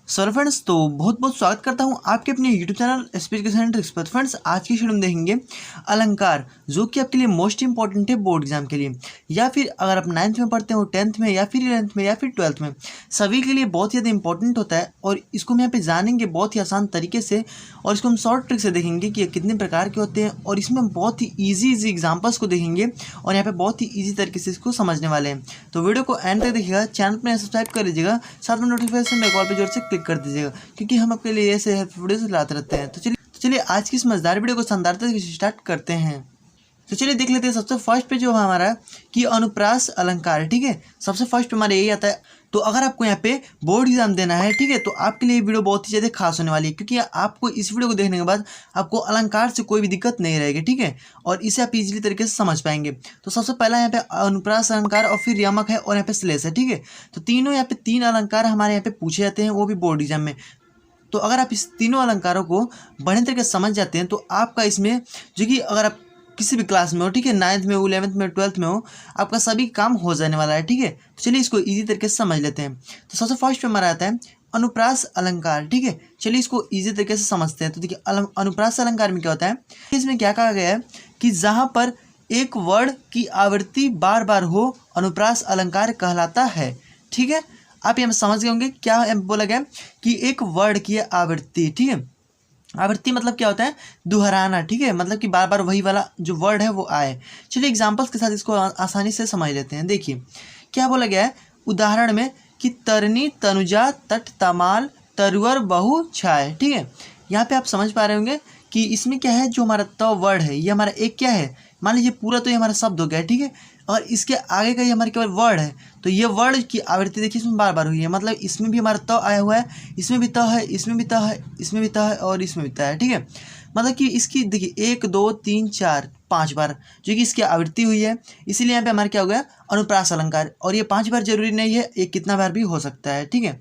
Sir friends, तो बहुत बहुत स्वागत करता हूं आपके अपने YouTube channel speaking and tricks पर। फ्रेंड्स, आज की वीडियो में देखेंगे अलंकार, जो कि आपके लिए मोस्ट इंपॉर्टेंट है बोर्ड एग्जाम के लिए, या फिर अगर आप 9th में पढ़ते हो, 10th में, या फिर 11th में, या फिर 12th में, सभी के लिए बहुत ही ज़्यादा इंपॉर्टेंट होता है। और इसको हम यहाँ पे जानेंगे बहुत ही आसान तरीके से, और इसको हम शॉर्ट ट्रिक से देखेंगे कि ये कितने प्रकार के होते हैं, और इसमें हम बहुत ही ईजी एग्जाम्पल्स को देखेंगे और यहाँ पे बहुत ही ईजी तरीके से इसको समझने वाले हैं। तो वीडियो को एंड तक देखिएगा, चैनल पर सब्सक्राइब कर लीजिएगा, साथ में नोटिफिकेशन बेल पे जोर से क्लिक कर दीजिएगा, क्योंकि हम आपके लिए ऐसे हेल्पफुल वीडियोस लाते रहते हैं। तो चलिए आज की इस मजेदार वीडियो को शानदार तरीके से स्टार्ट करते हैं। तो चलिए देख लेते हैं। सबसे फर्स्ट पे जो हमारा है कि अनुप्रास अलंकार, ठीक है, सबसे फर्स्ट पे हमारा यही आता है। तो अगर आपको यहाँ पे बोर्ड एग्जाम देना है, ठीक है, तो आपके लिए वीडियो बहुत ही ज़्यादा खास होने वाली है, क्योंकि आपको इस वीडियो को देखने के बाद आपको अलंकार से कोई भी दिक्कत नहीं रहेगी, ठीक है, और इसे आप इजीली तरीके से समझ पाएंगे। तो सबसे पहला यहाँ पे अनुप्रास अलंकार, और फिर यमक है, और यहाँ पे श्लेष है, ठीक है। तो तीनों यहाँ पे 3 अलंकार हमारे यहाँ पे पूछे जाते हैं, वो भी बोर्ड एग्जाम में। तो अगर आप इस तीनों अलंकारों को बढ़िया तरीके से समझ जाते हैं, तो आपका इसमें जो कि अगर आप किसी भी क्लास में हो, ठीक है, 9th में हो, 11th में, 12th में हो, आपका सभी काम हो जाने वाला है, ठीक है। तो चलिए इसको इजी तरीके से समझ लेते हैं। तो सबसे फर्स्ट पे हमारा आता है अनुप्रास अलंकार, ठीक है। चलिए इसको इजी तरीके से समझते हैं। तो देखिए अनुप्रास अलंकार में क्या होता है, इसमें क्या कहा गया है कि जहाँ पर एक वर्ड की आवृत्ति बार बार हो, अनुप्रास अलंकार कहलाता है, ठीक है। आप यहाँ समझ गए होंगे क्या बोला गया कि एक वर्ड की आवृत्ति, ठीक है। आवृत्ति मतलब क्या होता है, दोहराना, ठीक है, मतलब कि बार बार वही वाला जो वर्ड है वो आए। चलिए एग्जांपल्स के साथ इसको आसानी से समझ लेते हैं। देखिए क्या बोला गया है उदाहरण में कि तरनी तनुजा तट तमाल तरुवर बहु छाए, ठीक है। यहाँ पे आप समझ पा रहे होंगे कि इसमें क्या है, जो हमारा त वर्ड है ये हमारा एक क्या है, मान लीजिए पूरा तो ये हमारा शब्द हो गया, ठीक है, और इसके आगे का ये हमारे केवल वर्ड है। तो ये वर्ड की आवृत्ति देखिए इसमें बार बार हुई है, मतलब इसमें भी हमारा त आया हुआ है, इसमें भी त है, इसमें भी त है, इसमें भी त है, और इसमें भी त है, ठीक है। मतलब कि इसकी देखिए 1 2 3 4 5 बार जो कि इसकी आवृत्ति हुई है, इसीलिए यहाँ पे हमारा क्या हो गया अनुप्रास अलंकार। और ये 5 बार जरूरी नहीं है, ये कितना बार भी हो सकता है, ठीक है।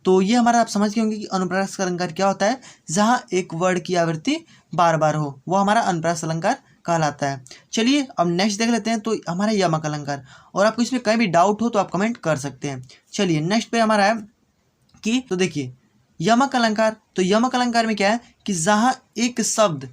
तो ये हमारा आप समझ गए होंगे कि अनुप्रास अलंकार क्या होता है, जहाँ एक वर्ड की आवृत्ति बार बार हो, वो हमारा अनुप्रास अलंकार कहलाता है। चलिए अब नेक्स्ट देख लेते हैं। तो हमारा यमक अलंकार, और आपको इसमें कहीं भी डाउट हो तो आप कमेंट कर सकते हैं। चलिए नेक्स्ट पे हमारा है कि, तो देखिए यमक अलंकार। तो यमक अलंकार में क्या है कि जहाँ एक शब्द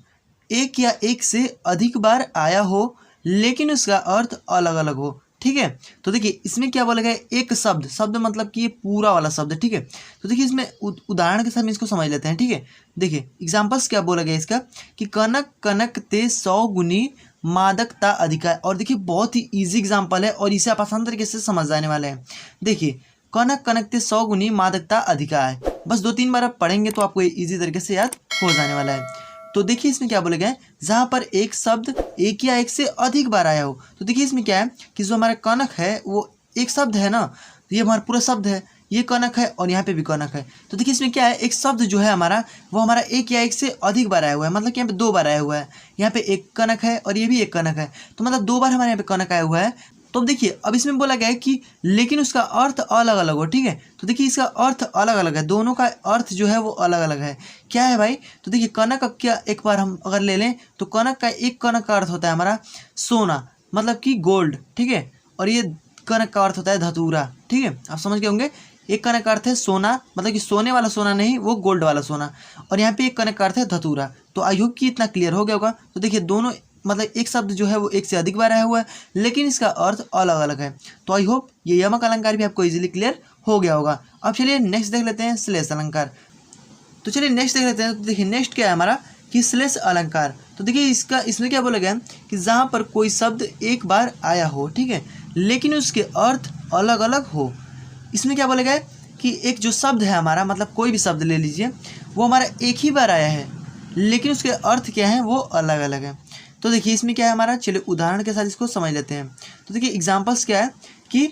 एक या एक से अधिक बार आया हो, लेकिन उसका अर्थ अलग अलग हो, ठीक है। तो देखिए इसमें क्या बोला गया, एक शब्द, शब्द मतलब कि ये पूरा वाला शब्द, ठीक है। तो देखिए इसमें उदाहरण के साथ में इसको समझ लेते हैं, ठीक है। देखिए एग्जाम्पल्स क्या बोला गया इसका कि कनक कनक ते 100 गुनी मादकता अधिका। और देखिए बहुत ही इजी एग्जाम्पल है, और इसे आप आसान तरीके से समझ जाने वाले हैं। देखिए कनक कनक ते 100 गुनी मादकता अधिका है, बस 2-3 बार आप पढ़ेंगे तो आपको इजी तरीके से याद हो जाने वाला है। तो देखिए इसमें क्या बोला गया है, जहाँ पर एक शब्द एक या एक से अधिक बार आया हो। तो देखिए इसमें क्या है कि जो हमारा कनक है वो एक शब्द है ना, तो ये हमारा पूरा शब्द है, ये कनक है, और यहाँ पे भी कनक है। तो देखिए इसमें क्या है, एक शब्द जो है हमारा वो हमारा एक या एक से अधिक बार आया हुआ है, मतलब कि यहाँ पे 2 बार आया हुआ है। यहाँ पे एक कनक है और ये भी एक कनक है, तो मतलब 2 बार हमारे यहाँ पे कनक आया हुआ है। तो अब देखिए अब इसमें बोला गया है कि लेकिन उसका अर्थ अलग अलग हो, ठीक है। तो देखिए इसका अर्थ अलग अलग है, दोनों का अर्थ जो है वो अलग अलग है। क्या है भाई, तो देखिए कनक का क्या, एक बार हम अगर ले लें तो कनक का, एक कनक का अर्थ होता है हमारा सोना, मतलब कि गोल्ड, ठीक है। और ये कनक का अर्थ होता है धतूरा, ठीक है। आप समझ गए होंगे, एक कनक का अर्थ है सोना, मतलब कि सोने वाला सोना नहीं, वो गोल्ड वाला सोना, और यहाँ पे एक कनक का अर्थ है धतूरा। तो आई होप कि इतना क्लियर हो गया होगा। तो देखिए दोनों मतलब एक शब्द जो है वो एक से अधिक बार आया हुआ है, लेकिन इसका अर्थ अलग अलग है। तो आई होप ये यमक अलंकार भी आपको इजीली क्लियर हो गया होगा। अब चलिए नेक्स्ट देख लेते हैं श्लेष अलंकार। तो चलिए नेक्स्ट देख लेते हैं। तो देखिए नेक्स्ट क्या है हमारा कि श्लेष अलंकार। तो देखिए इसमें क्या बोला गया कि जहाँ पर कोई शब्द एक बार आया हो, ठीक है, लेकिन उसके अर्थ अलग अलग हो। इसमें क्या बोला गया है कि एक जो शब्द है हमारा, मतलब कोई भी शब्द ले लीजिए, वो हमारा एक ही बार आया है, लेकिन उसके अर्थ क्या है वो अलग अलग है। तो देखिए इसमें क्या है हमारा, चलिए उदाहरण के साथ इसको समझ लेते हैं। तो देखिए एग्जांपल्स क्या है कि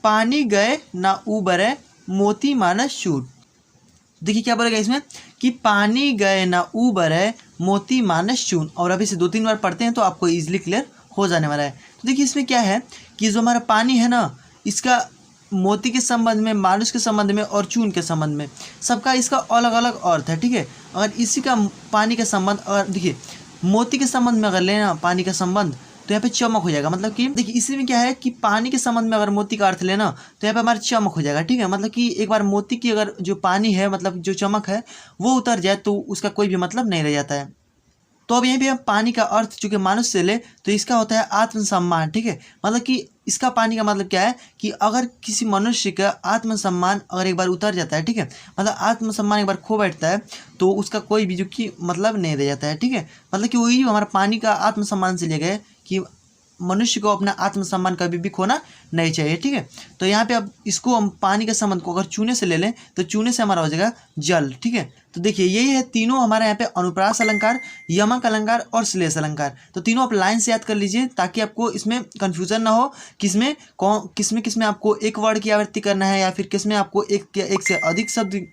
पानी गए ना उबरे मोती मानस चूट। देखिए क्या बोला गया इसमें कि पानी गए ना उबरे मोती मानस चून, और अभी से 2-3 बार पढ़ते हैं तो आपको इजीली क्लियर हो जाने वाला है। तो देखिए इसमें क्या है कि जो हमारा पानी है ना, इसका मोती के संबंध में, मानुष के संबंध में, और चून के संबंध में, सबका इसका अलग अलग अर्थ है, ठीक है। अगर इसी का पानी का संबंध, और देखिए मोती के संबंध में अगर लेना पानी का संबंध, तो यहाँ पे चमक हो जाएगा। मतलब कि देखिए इसमें क्या है कि पानी के संबंध में अगर मोती का अर्थ लेना तो यहाँ पे हमारा चमक हो जाएगा, ठीक है। मतलब कि एक बार मोती की अगर जो पानी है मतलब जो चमक है वो उतर जाए तो उसका कोई भी मतलब नहीं रह जाता है। तो अब यहीं पे हम पानी का अर्थ चूंकि मनुष्य से ले तो इसका होता है आत्मसम्मान, ठीक है। मतलब कि इसका पानी का मतलब क्या है कि अगर किसी मनुष्य का आत्मसम्मान अगर एक बार उतर जाता है, ठीक है, मतलब आत्मसम्मान एक बार खो बैठता है तो उसका कोई भी जो कि मतलब नहीं रह जाता है, ठीक है। मतलब कि वही हमारा पानी का आत्मसम्मान से ले गए कि मनुष्य को अपना आत्मसम्मान कभी भी खोना नहीं चाहिए, ठीक है। तो यहाँ पे अब इसको हम पानी के संबंध को अगर चूने से ले लें तो चूने से हमारा हो जाएगा जल, ठीक है। तो देखिए यही है तीनों हमारे यहाँ पे अनुप्रास अलंकार, यमक अलंकार और श्लेष अलंकार। तो तीनों आप लाइन से याद कर लीजिए ताकि आपको इसमें कन्फ्यूजन ना हो किसमें किसमें आपको एक वर्ड की आवृत्ति करना है या फिर किसमें आपको एक से अधिक शब्द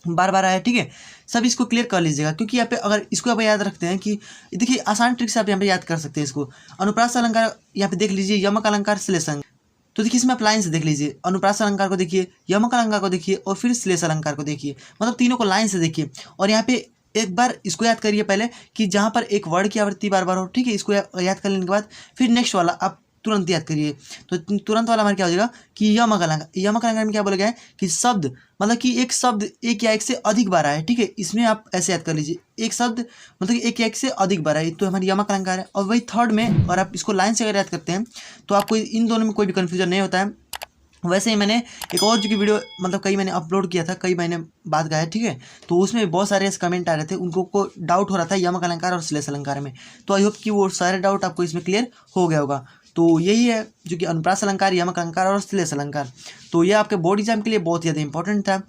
बार बार आया, ठीक है। सब इसको क्लियर कर लीजिएगा क्योंकि यहाँ पे अगर इसको आप याद रखते हैं कि देखिए आसान ट्रिक से आप यहाँ पे याद कर सकते हैं इसको। अनुप्रास अलंकार यहाँ पे देख लीजिए, यमक अलंकार, श्लेष अलंकार। तो देखिए इसमें आप लाइन से देख लीजिए, अनुप्रास अलंकार को देखिए, यमक अलंकार को देखिए और फिर श्लेष अलंकार को देखिए। मतलब तीनों को लाइन से देखिए और यहाँ पे एक बार इसको याद करिए पहले कि जहाँ पर एक वर्ड की आवृत्ति बार बार हो, ठीक है। इसको याद कर लेने के बाद फिर नेक्स्ट वाला आप तुरंत याद करिए। तो तुरंत वाला हमारा क्या हो जाएगा कि यमक अलंकार। यमक अलंकार में क्या बोला गया है कि शब्द मतलब कि एक शब्द एक या एक से अधिक बार आए, ठीक है। इसमें आप ऐसे याद कर लीजिए, एक शब्द मतलब कि एक या एक से अधिक बार आए तो हमारी यमक अलंकार है। और वही थर्ड में और आप इसको लाइन से अगर याद करते हैं तो आपको इन दोनों में कोई भी कन्फ्यूजन नहीं होता है। वैसे ही मैंने एक और जो कि वीडियो मतलब कई मैंने अपलोड किया था कई महीने बाद का है, ठीक है। तो उसमें बहुत सारे ऐसे कमेंट आ रहे थे, उनको को डाउट हो रहा था यमक अलंकार और श्लेष अलंकार में। तो आई होप कि वो सारे डाउट आपको इसमें क्लियर हो गया होगा। तो यही है जो कि अनुप्रास अलंकार, यमक अलंकार और श्लेष अलंकार। तो ये आपके बोर्ड एग्जाम के लिए बहुत ज़्यादा इंपॉर्टेंट था।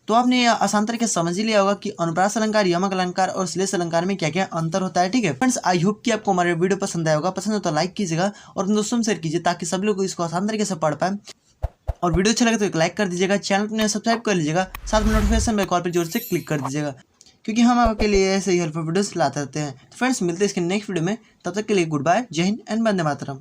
तो आपने आसान तरीके से समझ ही लिया होगा कि अनुप्रास अलंकार, यमक अलंकार और श्लेष अलंकार में क्या क्या अंतर होता है, ठीक है। फ्रेंड्स आई होप कि आपको हमारे वीडियो पसंद आया होगा। पसंद हो तो लाइक कीजिएगा और अपने दोस्तों में शेयर कीजिए ताकि सभी लोग इसको आसान तरीके से पढ़ पाए। और वीडियो अच्छा लगे तो एक लाइक कर दीजिएगा, चैनल को सब्सक्राइब कर लीजिएगा, साथ में नोटिफिकेशन बेल कॉल पर जोर से क्लिक कर दीजिएगा क्योंकि हम आपके लिए ऐसे ही हेल्पफुल वीडियोस लाते रहते हैं। तो फ्रेंड्स मिलते हैं इसके नेक्स्ट वीडियो में, तब तक के लिए गुड बाय, जय हिंद एंड वंदे मातरम।